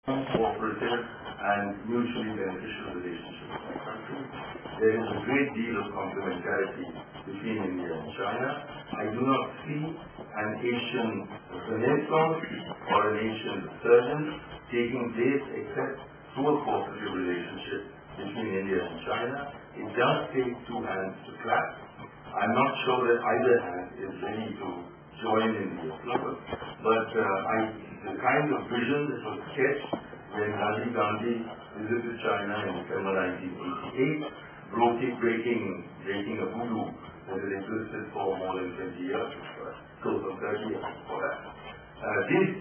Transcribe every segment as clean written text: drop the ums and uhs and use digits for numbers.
cooperative and mutually beneficial relationship with my country. There is a great deal of complementarity between India and China. I do not see an Asian renaissance or an Asian resurgence taking place except through a cooperative relationship between India and China. It does take two hands to clap. I'm not sure that either hand is ready to join in the applause, but the kind of vision that was sketched when Rajiv Gandhi visited China in December 1988, breaking a voodoo that had existed for more than 20 years, close to 30 years for that. This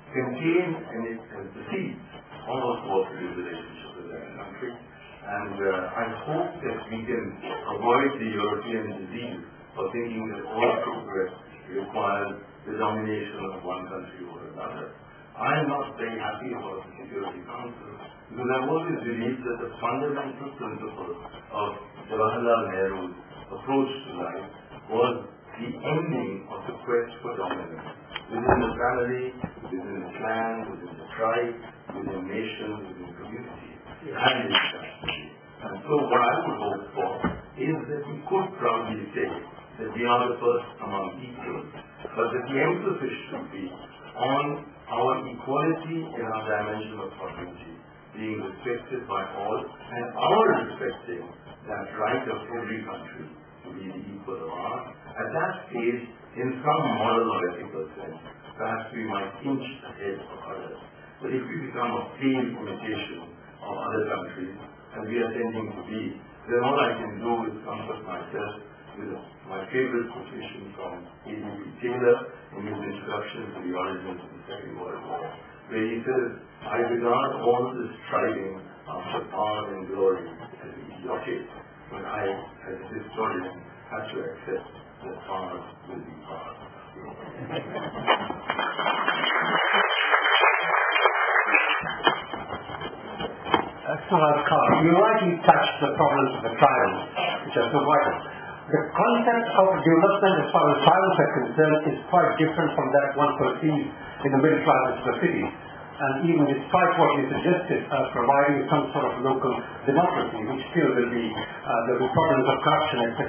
contains and it precedes almost cooperative relationship with that country, and I hope that we can avoid the European disease of thinking that all progress requires the domination of one country over another. I am not very happy about the Security Council because I've always believed that the fundamental principle of Jawaharlal Nehru's approach to life was the ending of the quest for dominance within the family, within the clan, within the tribe, within nations, within communities, and in society. And so what I would hope for is that we could proudly say that we are the first among equals, but that the emphasis should be on our equality in our dimension of sovereignty, being respected by all, and our respecting that right of every country to be the equal of ours. At that stage, in some moral or ethical sense, perhaps we might inch ahead of others. But if we become a pale imitation of other countries, and we are tending to be, then all I can do is comfort myself with my favorite quotation from A.B.P. Taylor in his introduction to the origins of the Second World War, where he says, I regard all this striving after power and glory as idiotic, but I, as a historian, have to accept that power will be power. You rightly touched the problems of the tribals, which are so vital. The concept of development as far as tribals are concerned is quite different from that one perceives in the middle classes of the city. And even despite what you suggested, providing some sort of local democracy, which still will be, there will be problems of corruption, etc.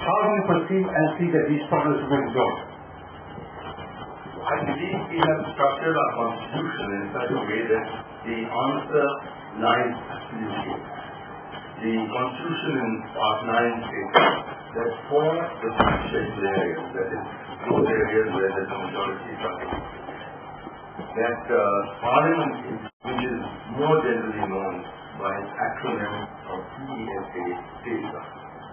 How do you perceive and see that these problems will be resolved? I believe we have structured our constitution in such a way that the answer lies absolutely. The constitution in Part 9 states that for the scheduled areas, that is, those areas where there is a majority tribal, that Parliament, which is more generally known by its acronym of PESA,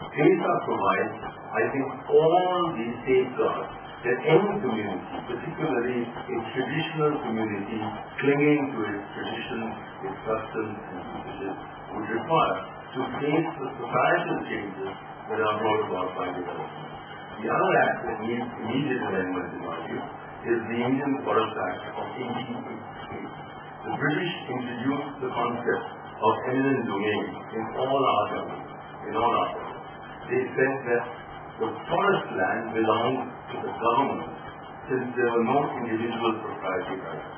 PESA provides, I think, all these safeguards that any community, particularly a traditional community clinging to its traditions, its customs and usages, would require to face the societal changes that are brought about by development. The other act that needs immediate amendment, in my view, is the Indian Forest Act of 1883. The British introduced the concept of eminent domain in all our governments. They said that the forest land belonged to the government since there were no individual proprietary rights.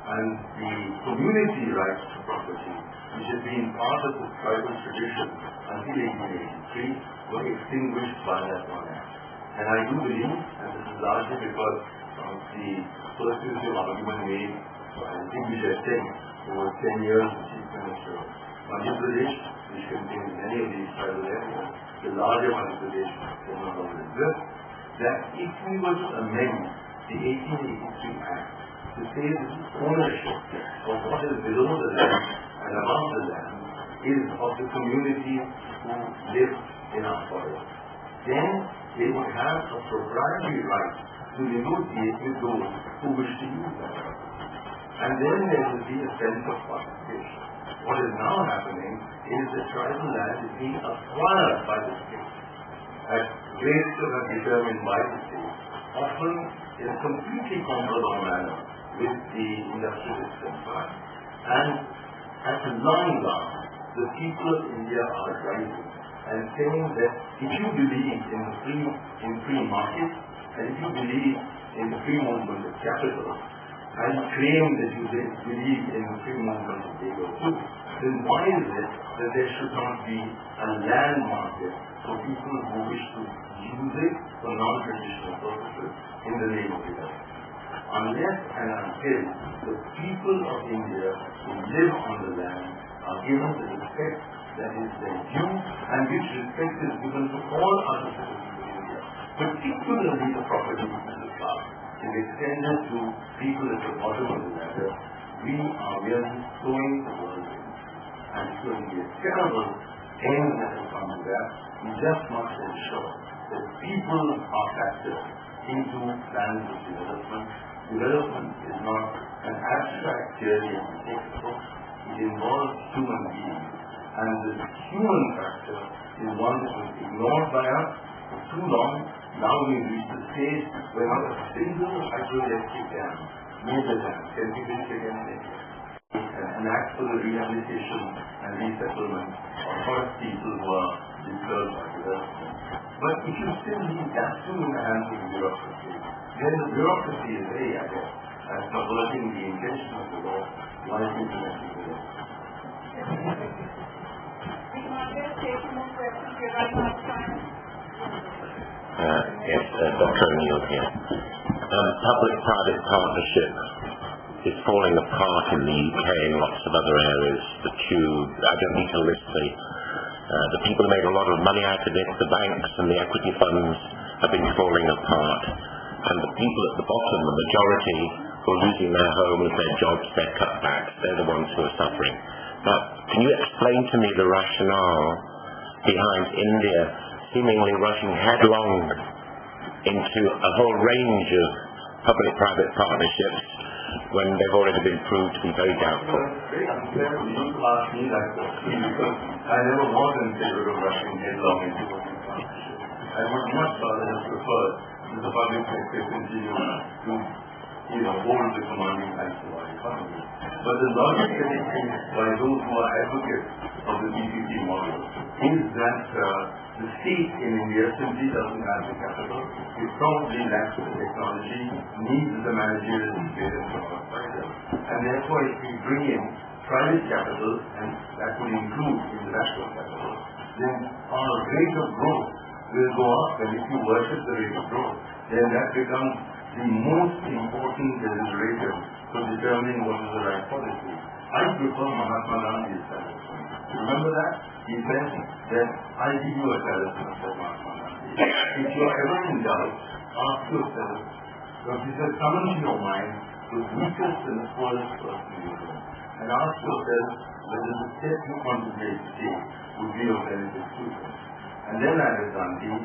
And the community rights to property, which had been part of the tribal tradition until 1883, were extinguished by that one act. And I do believe, and this is largely because of the persuasive argument made by Vijay Singh, who was 10 years the Chief Minister of Madhya Pradesh, which contains many of these tribal areas, the larger Madhya Pradesh does not always exist, that if we were to amend the 1883 Act to say that the ownership of what is below the land and above the land is of the community who live in our forest, then they would have a proprietary right to negotiate with those who wish to use that right. And then there will be a sense of participation. What is now happening is that tribal land is being acquired by the state at rates that are determined by the state, often in a completely comparable manner with the industrialist empire. And at the long run, the people of India are rising and saying that if you believe in free markets, and if you believe in the free movement of capital, and claim that you believe in free movement of labor too, then why is it that there should not be a land market for people who wish to use it for non-traditional purposes in the name of development? Unless and until the people of India who live on the land are given the respect that is their due, and which respect is given to all other citizens of India, particularly the property middle class, is extended to people at the bottom of the ladder, we are really throwing the world in. And it's going to be a terrible end that will come to that. We just must ensure that people are factored into plans of development. Development is not an abstract theory of the textbook. It involves human beings. And the human factor is one that was ignored by us for too long. Now we reach the stage where not a single hydroelectric dam, major dam, can be built again in India. An act for the rehabilitation and resettlement of forest people who are disturbed by development. But if you still leave that too in the hands of the bureaucracy, then the bureaucracy is very adept at subverting the intention of the law while implementing the law. Yes, Dr. O'Neill here. Public-private partnership is falling apart in the UK and lots of other areas. The tube, I don't need to list the people who made a lot of money out of it, the banks and the equity funds have been falling apart. And the people at the bottom, the majority, who are losing their homes, their jobs, their cutbacks, they're the ones who are suffering. Now, can you explain to me the rationale behind India seemingly rushing headlong into a whole range of public-private partnerships when they've already been proved to be very doubtful? It's very unfair for you to ask me that question because I never was in favor of rushing headlong into public partnerships. I would much rather have preferred that the public sector continue to hold the commanding heights of our economy. But the logic that is used by those who are advocates of the PPP model is that the state in India simply doesn't have the capital. It probably lacks the technology, needs the managerial experience from outside. And therefore, if we bring in private capital, and that would include international capital, then our rate of growth will go up. And if you worship the rate of growth, then that becomes the most important deliberator for determining what is the right policy. I prefer Mahatma Gandhi's talisman. Remember that? He said that I give you a talisman, said Mahatma Gandhi. If you are ever in doubt, ask yourself, because he said, summon to your mind the weakest and the poorest person in the room, and ask yourself whether the step you contemplate to take would be of benefit to them. And then added Gandhi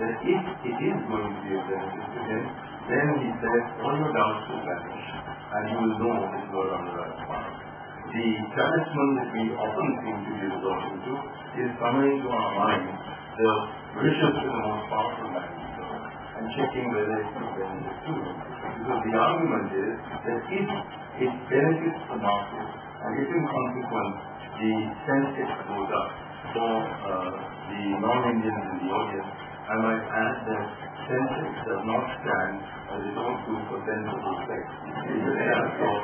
that if it is going to be of benefit to him, then he said, all your doubts will vanish, and you will know that you are on the right path. The talisman that we often seem to be resorting to is summoning to our mind the richest and the most powerful man in the world, and checking whether it will benefit to him. Because the argument is that if it benefits the market, and if in consequence the census goes up for the non-Indians in the audience, I might add that census does not stand as it ought to for sensible sex. It stands for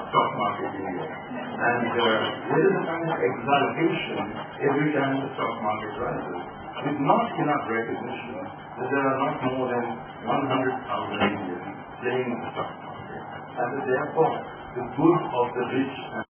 stock market in India. And there is a kind of exaltation every time the stock market rises, with not enough recognition that there are not more than 100,000 Indians playing the stock market. And that therefore the good of the rich